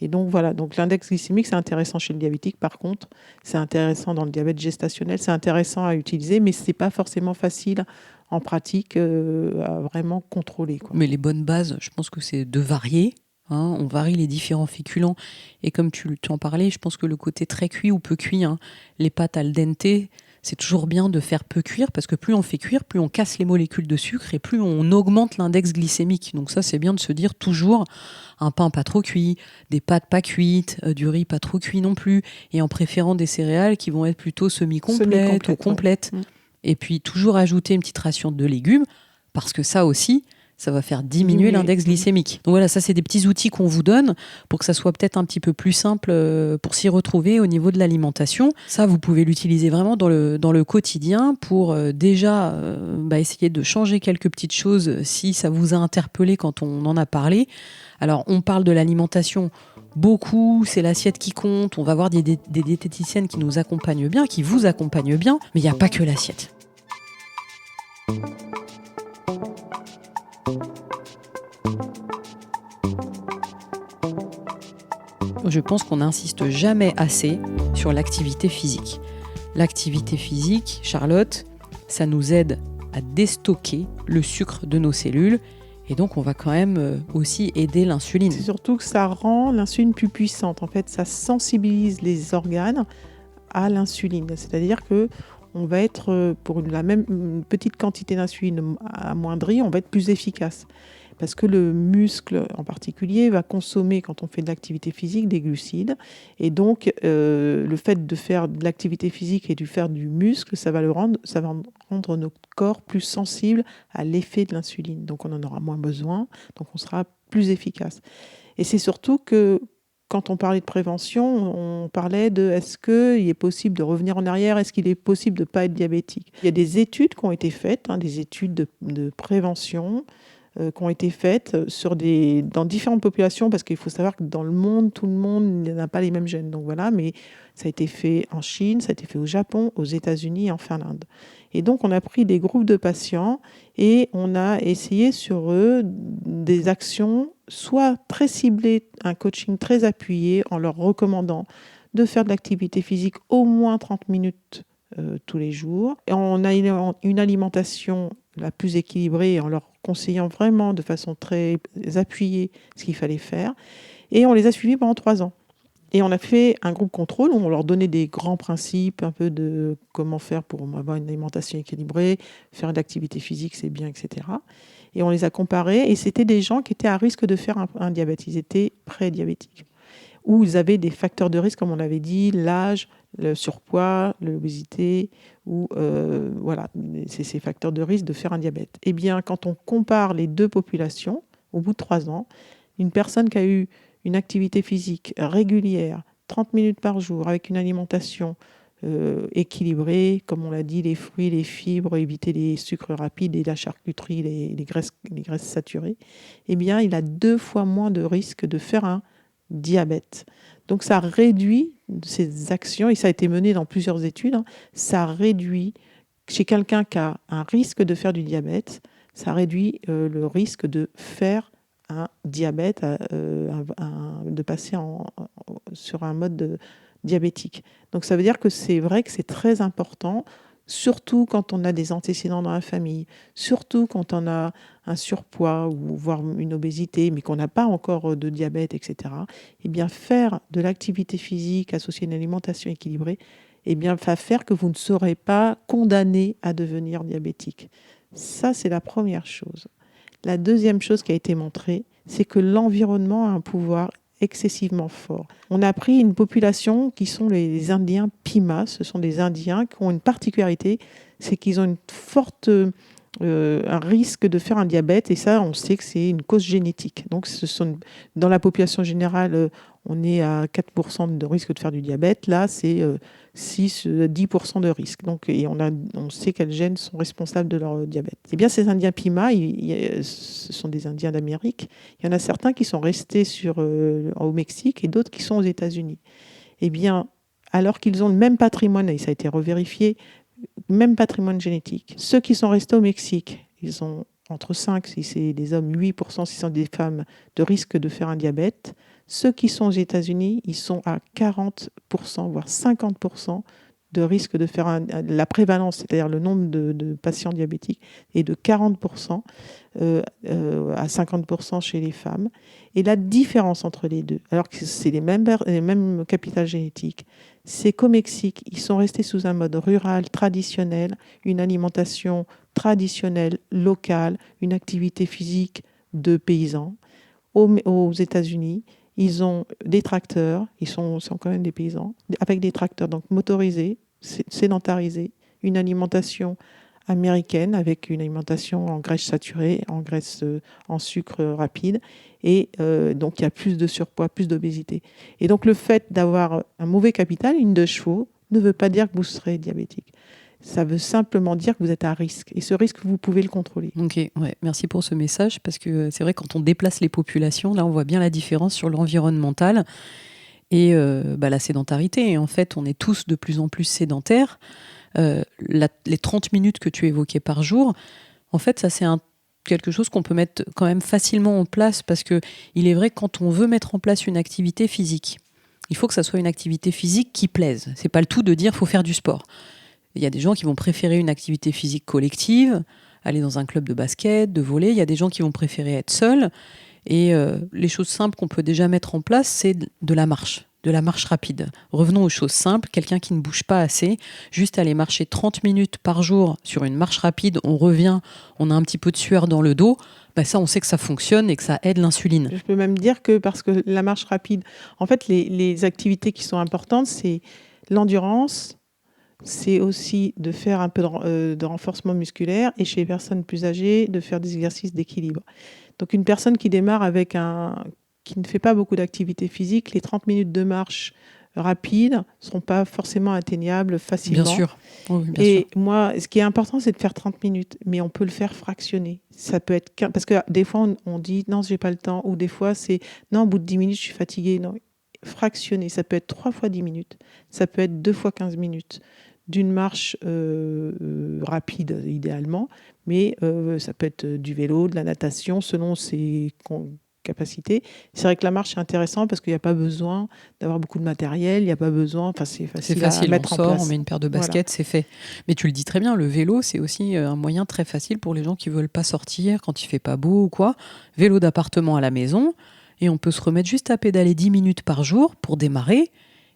Et donc voilà, donc l'index glycémique, c'est intéressant chez le diabétique. Par contre, c'est intéressant dans le diabète gestationnel, c'est intéressant à utiliser, mais c'est pas forcément facile en pratique à vraiment contrôler, quoi. Mais les bonnes bases, je pense que c'est de varier. On varie les différents féculents. Et comme tu en parlais, je pense que le côté très cuit ou peu cuit, les pâtes al dente, c'est toujours bien de faire peu cuire, parce que plus on fait cuire, plus on casse les molécules de sucre et plus on augmente l'index glycémique. Donc ça, c'est bien de se dire toujours un pain pas trop cuit, des pâtes pas cuites, du riz pas trop cuit non plus, et en préférant des céréales qui vont être plutôt semi-complètes ou complètes. Ouais. Et puis toujours ajouter une petite ration de légumes, parce que ça aussi, ça va faire diminuer l'index glycémique. Donc voilà, ça c'est des petits outils qu'on vous donne pour que ça soit peut-être un petit peu plus simple pour s'y retrouver au niveau de l'alimentation. Ça, vous pouvez l'utiliser vraiment dans le quotidien pour déjà essayer de changer quelques petites choses si ça vous a interpellé quand on en a parlé. Alors, on parle de l'alimentation beaucoup, c'est l'assiette qui compte. On va avoir des diététiciennes qui nous accompagnent bien, qui vous accompagnent bien, mais il n'y a pas que l'assiette. Je pense qu'on n'insiste jamais assez sur l'activité physique. L'activité physique, Charlotte, ça nous aide à déstocker le sucre de nos cellules, et donc on va quand même aussi aider l'insuline. C'est surtout que ça rend l'insuline plus puissante. En fait, ça sensibilise les organes à l'insuline. C'est-à-dire que on va être, pour la même petite quantité d'insuline amoindrie, on va être plus efficace. Parce que le muscle en particulier va consommer, quand on fait de l'activité physique, des glucides. Et donc, le fait de faire de l'activité physique et de faire du muscle, ça va rendre notre corps plus sensible à l'effet de l'insuline. Donc, on en aura moins besoin, donc on sera plus efficace. Et c'est surtout que, quand on parlait de prévention, on parlait de est-ce qu'il est possible de revenir en arrière, est-ce qu'il est possible de ne pas être diabétique. Il y a des études qui ont été faites, des études de prévention, qui ont été faites dans différentes populations, parce qu'il faut savoir que dans le monde, tout le monde n'a pas les mêmes gènes. Donc voilà, mais ça a été fait en Chine, ça a été fait au Japon, aux États-Unis et en Finlande. Et donc on a pris des groupes de patients et on a essayé sur eux des actions, soit très ciblées, un coaching très appuyé en leur recommandant de faire de l'activité physique au moins 30 minutes tous les jours. Et on a une alimentation la plus équilibrée en leur conseillant vraiment de façon très appuyée ce qu'il fallait faire. Et on les a suivis pendant 3 ans. Et on a fait un groupe contrôle où on leur donnait des grands principes, un peu de comment faire pour avoir une alimentation équilibrée, faire de l'activité physique, c'est bien, etc. Et on les a comparés, et c'était des gens qui étaient à risque de faire un diabète. Ils étaient pré-diabétiques. où ils avaient des facteurs de risque, comme on l'avait dit, l'âge, le surpoids, l'obésité, ou voilà, c'est ces facteurs de risque de faire un diabète. Eh bien, quand on compare les deux populations, au bout de 3 ans, une personne qui a eu une activité physique régulière, 30 minutes par jour, avec une alimentation équilibrée, comme on l'a dit, les fruits, les fibres, éviter les sucres rapides et la charcuterie, les graisses saturées, eh bien, il a 2 fois moins de risque de faire un diabète. Donc, ça réduit ces actions, et ça a été mené dans plusieurs études, ça réduit, chez quelqu'un qui a un risque de faire du diabète, ça réduit le risque de faire un diabète, de passer sur un mode diabétique. Donc ça veut dire que c'est vrai que c'est très important, surtout quand on a des antécédents dans la famille, surtout quand on a un surpoids ou voire une obésité, mais qu'on n'a pas encore de diabète, etc. Eh bien, faire de l'activité physique associée à une alimentation équilibrée, eh bien, va faire que vous ne serez pas condamné à devenir diabétique. Ça, c'est la première chose. La deuxième chose qui a été montrée, c'est que l'environnement a un pouvoir excessivement fort. On a pris une population qui sont les Indiens Pima. Ce sont des Indiens qui ont une particularité, c'est qu'ils ont un risque de faire un diabète, et ça, on sait que c'est une cause génétique. Donc, dans la population générale, on est à 4% de risque de faire du diabète. Là, c'est 6-10% de risque. Donc, et on sait quels gènes sont responsables de leur diabète. Eh bien, ces Indiens Pima, ce sont des Indiens d'Amérique. Il y en a certains qui sont restés au Mexique et d'autres qui sont aux États-Unis. Eh bien, alors qu'ils ont le même patrimoine, et ça a été revérifié, même patrimoine génétique. Ceux qui sont restés au Mexique, ils ont entre 5, si c'est des hommes, 8%, si ce sont des femmes, de risque de faire un diabète. Ceux qui sont aux États-Unis, ils sont à 40%, voire 50% de risque de faire la prévalence, c'est-à-dire le nombre de patients diabétiques, est de 40% à 50% chez les femmes. Et la différence entre les deux, alors que c'est les mêmes capitales génétiques, c'est qu'au Mexique, ils sont restés sous un mode rural traditionnel, une alimentation traditionnelle, locale, une activité physique de paysans. Aux États-Unis, ils ont des tracteurs, ils sont quand même des paysans, avec des tracteurs donc motorisés, sédentarisés, une alimentation américaine avec une alimentation en graisse saturée, en sucre rapide, et donc il y a plus de surpoids, plus d'obésité. Et donc le fait d'avoir un mauvais capital, une 2 chevaux, ne veut pas dire que vous serez diabétique. Ça veut simplement dire que vous êtes à risque. Et ce risque, vous pouvez le contrôler. Ok, ouais, merci pour ce message, parce que c'est vrai, quand on déplace les populations, là, on voit bien la différence sur l'environnemental et la sédentarité. Et en fait, on est tous de plus en plus sédentaires. Les 30 minutes que tu évoquais par jour, en fait, ça, c'est quelque chose qu'on peut mettre quand même facilement en place, parce qu'il est vrai que quand on veut mettre en place une activité physique, il faut que ça soit une activité physique qui plaise. C'est pas le tout de dire qu'il faut faire du sport. Il y a des gens qui vont préférer une activité physique collective, aller dans un club de basket, de volley. Il y a des gens qui vont préférer être seuls. Et les choses simples qu'on peut déjà mettre en place, c'est de la marche rapide. Revenons aux choses simples. Quelqu'un qui ne bouge pas assez, juste aller marcher 30 minutes par jour sur une marche rapide, on revient, on a un petit peu de sueur dans le dos, ça, on sait que ça fonctionne et que ça aide l'insuline. Je peux même dire que, parce que la marche rapide, en fait, les activités qui sont importantes, c'est l'endurance, c'est aussi de faire un peu de renforcement musculaire, et chez les personnes plus âgées, de faire des exercices d'équilibre. Donc une personne qui démarre qui ne fait pas beaucoup d'activité physique, les 30 minutes de marche rapide ne sont pas forcément atteignables facilement. Bien sûr. Oui, bien et sûr. moi, ce qui est important, c'est de faire 30 minutes, mais on peut le faire fractionner. Ça peut être parce que des fois, on dit non, j'ai pas le temps, ou des fois, c'est non, au bout de 10 minutes, je suis fatiguée. Non, fractionner, ça peut être 3 fois 10 minutes, ça peut être 2 fois 15 minutes. D'une marche rapide, idéalement, mais ça peut être du vélo, de la natation, selon ses capacités. C'est vrai que la marche est intéressant parce qu'il n'y a pas besoin d'avoir beaucoup de matériel, il n'y a pas besoin, c'est facile à mettre en place. On met une paire de baskets, c'est fait. Mais tu le dis très bien, le vélo, c'est aussi un moyen très facile pour les gens qui ne veulent pas sortir quand il ne fait pas beau ou quoi. Vélo d'appartement à la maison, et on peut se remettre juste à pédaler 10 minutes par jour pour démarrer.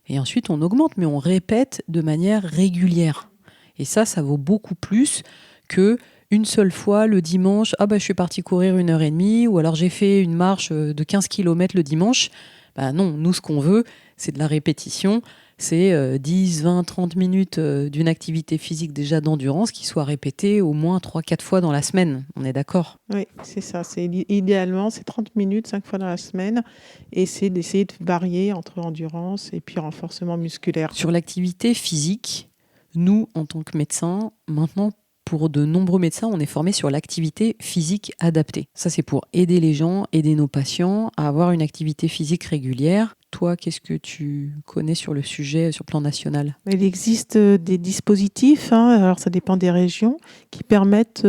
Et ensuite, on augmente, mais on répète de manière régulière. Et ça vaut beaucoup plus qu'une seule fois le dimanche. Je suis partie courir 1h30, ou alors j'ai fait une marche de 15 km le dimanche. Non, nous, ce qu'on veut, c'est de la répétition. C'est 10, 20, 30 minutes d'une activité physique déjà d'endurance qui soit répétée au moins 3-4 fois dans la semaine. On est d'accord? Oui, c'est ça. Idéalement, c'est 30 minutes, 5 fois dans la semaine. Et c'est d'essayer de varier entre endurance et puis renforcement musculaire. Sur l'activité physique, nous, en tant que médecins, maintenant, pour de nombreux médecins, on est formés sur l'activité physique adaptée. Ça, c'est pour aider les gens, aider nos patients à avoir une activité physique régulière. Toi, qu'est-ce que tu connais sur le sujet, sur le plan national? Il existe des dispositifs, alors ça dépend des régions, qui permettent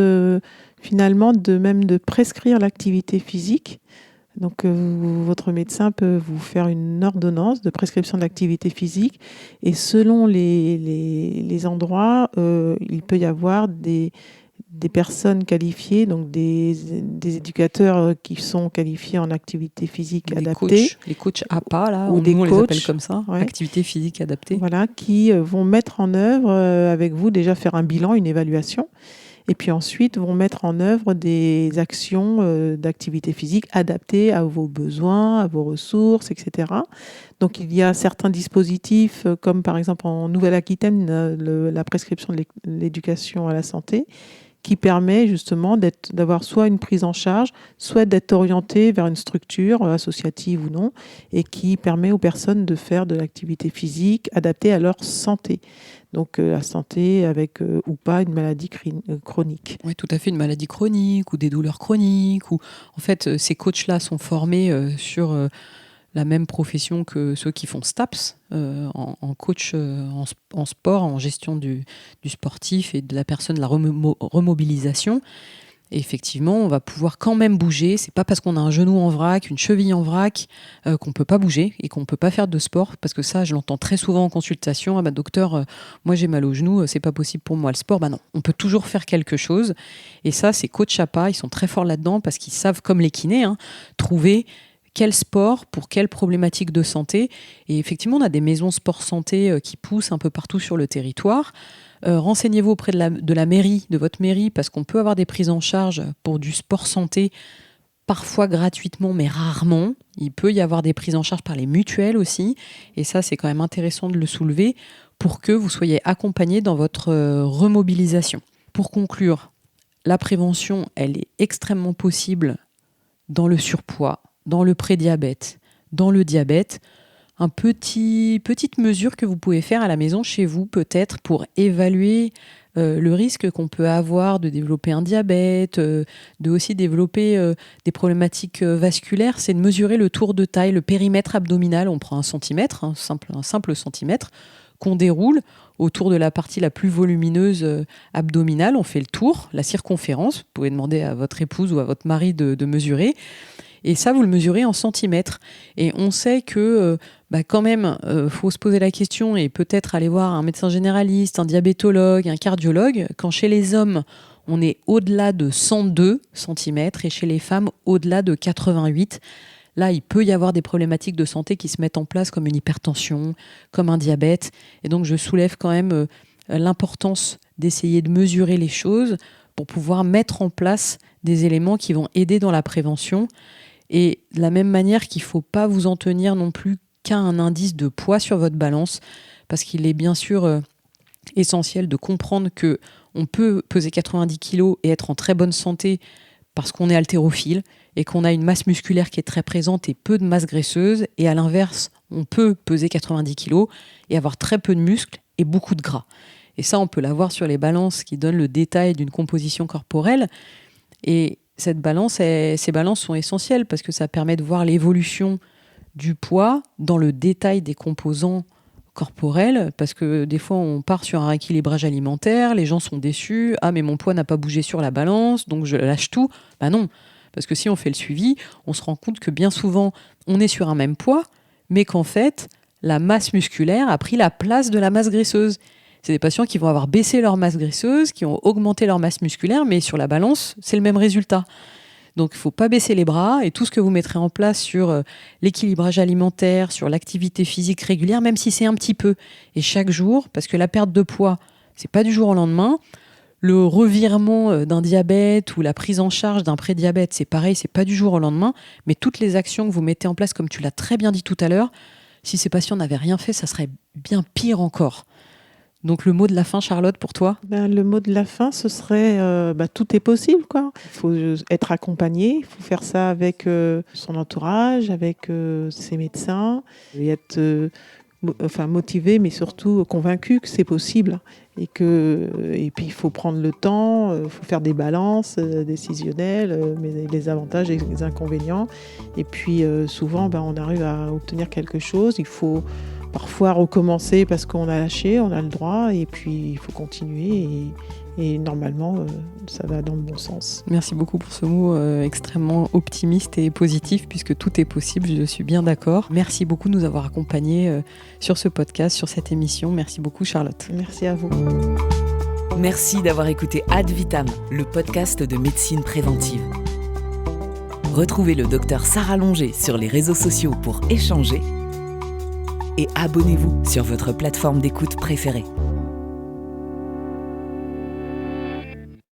finalement de prescrire l'activité physique. Donc, votre médecin peut vous faire une ordonnance de prescription d'activité physique et selon les endroits, il peut y avoir des personnes qualifiées, donc des éducateurs qui sont qualifiés en activité physique adaptée. Les coachs APA, là, ou nous, des on les coachs, appelle comme ça, ouais. activité physique adaptée. Voilà, qui vont mettre en œuvre avec vous, déjà faire un bilan, une évaluation. Et puis ensuite, vont mettre en œuvre des actions d'activité physique adaptées à vos besoins, à vos ressources, etc. Donc, il y a certains dispositifs, comme par exemple en Nouvelle-Aquitaine, la prescription de l'éducation à la santé, qui permet justement d'avoir soit une prise en charge, soit d'être orienté vers une structure associative ou non, et qui permet aux personnes de faire de l'activité physique adaptée à leur santé. Donc la santé avec ou pas une maladie chronique. Oui, tout à fait, une maladie chronique ou des douleurs chroniques. Ou... En fait, ces coachs-là sont formés sur la même profession que ceux qui font STAPS, en coach en sport, en gestion du sportif et de la personne, de la remobilisation. Et effectivement, on va pouvoir quand même bouger. C'est pas parce qu'on a un genou en vrac, une cheville en vrac, qu'on peut pas bouger et qu'on peut pas faire de sport. Parce que ça, je l'entends très souvent en consultation. Ah docteur, moi j'ai mal au genou, c'est pas possible pour moi le sport. Non, on peut toujours faire quelque chose. Et ça, ces coachs APA, ils sont très forts là-dedans parce qu'ils savent, comme les kinés, trouver quel sport pour quelle problématique de santé. Et effectivement, on a des maisons sport santé qui poussent un peu partout sur le territoire. Renseignez-vous auprès de la mairie, de votre mairie, parce qu'on peut avoir des prises en charge pour du sport santé, parfois gratuitement, mais rarement. Il peut y avoir des prises en charge par les mutuelles aussi. Et ça, c'est quand même intéressant de le soulever pour que vous soyez accompagné dans votre remobilisation. Pour conclure, la prévention, elle est extrêmement possible dans le surpoids, dans le prédiabète, dans le diabète. Petite mesure que vous pouvez faire à la maison chez vous, peut-être, pour évaluer le risque qu'on peut avoir de développer un diabète, de aussi développer des problématiques vasculaires, c'est de mesurer le tour de taille, le périmètre abdominal. On prend un centimètre, un simple centimètre, qu'on déroule autour de la partie la plus volumineuse abdominale. On fait le tour, la circonférence. Vous pouvez demander à votre épouse ou à votre mari de mesurer. Et ça, vous le mesurez en centimètres. Et on sait que quand même, faut se poser la question et peut-être aller voir un médecin généraliste, un diabétologue, un cardiologue. Quand chez les hommes, on est au-delà de 102 centimètres et chez les femmes, au-delà de 88. Là, il peut y avoir des problématiques de santé qui se mettent en place comme une hypertension, comme un diabète. Et donc, je soulève quand même l'importance d'essayer de mesurer les choses pour pouvoir mettre en place des éléments qui vont aider dans la prévention. Et de la même manière qu'il ne faut pas vous en tenir non plus qu'à un indice de poids sur votre balance, parce qu'il est bien sûr essentiel de comprendre qu'on peut peser 90 kg et être en très bonne santé parce qu'on est haltérophile et qu'on a une masse musculaire qui est très présente et peu de masse graisseuse. Et à l'inverse, on peut peser 90 kg et avoir très peu de muscles et beaucoup de gras. Et ça, on peut l'avoir sur les balances qui donnent le détail d'une composition corporelle. Et ces balances sont essentielles parce que ça permet de voir l'évolution du poids dans le détail des composants corporels, parce que des fois on part sur un rééquilibrage alimentaire, les gens sont déçus, mais mon poids n'a pas bougé sur la balance, donc je lâche tout. Non, parce que si on fait le suivi, on se rend compte que bien souvent on est sur un même poids, mais qu'en fait la masse musculaire a pris la place de la masse graisseuse. C'est des patients qui vont avoir baissé leur masse graisseuse, qui ont augmenté leur masse musculaire, mais sur la balance, c'est le même résultat. Donc, il ne faut pas baisser les bras. Et tout ce que vous mettrez en place sur l'équilibrage alimentaire, sur l'activité physique régulière, même si c'est un petit peu, et chaque jour, parce que la perte de poids, ce n'est pas du jour au lendemain. Le revirement d'un diabète ou la prise en charge d'un prédiabète, c'est pareil, c'est pas du jour au lendemain, mais toutes les actions que vous mettez en place, comme tu l'as très bien dit tout à l'heure, si ces patients n'avaient rien fait, ça serait bien pire encore. Donc le mot de la fin, Charlotte, pour toi ? Le mot de la fin, ce serait tout est possible, quoi. Il faut être accompagné, il faut faire ça avec son entourage, avec ses médecins, et être motivé, mais surtout convaincu que c'est possible. Et puis il faut prendre le temps, il faut faire des balances décisionnelles, mais les avantages et les inconvénients. Et puis souvent, on arrive à obtenir quelque chose. Il faut parfois recommencer parce qu'on a lâché, on a le droit, et puis il faut continuer. Et normalement, ça va dans le bon sens. Merci beaucoup pour ce mot extrêmement optimiste et positif, puisque tout est possible, je suis bien d'accord. Merci beaucoup de nous avoir accompagnés sur ce podcast, sur cette émission. Merci beaucoup, Charlotte. Merci à vous. Merci d'avoir écouté Ad Vitam, le podcast de médecine préventive. Retrouvez le docteur Sarah Longer sur les réseaux sociaux pour échanger et abonnez-vous sur votre plateforme d'écoute préférée.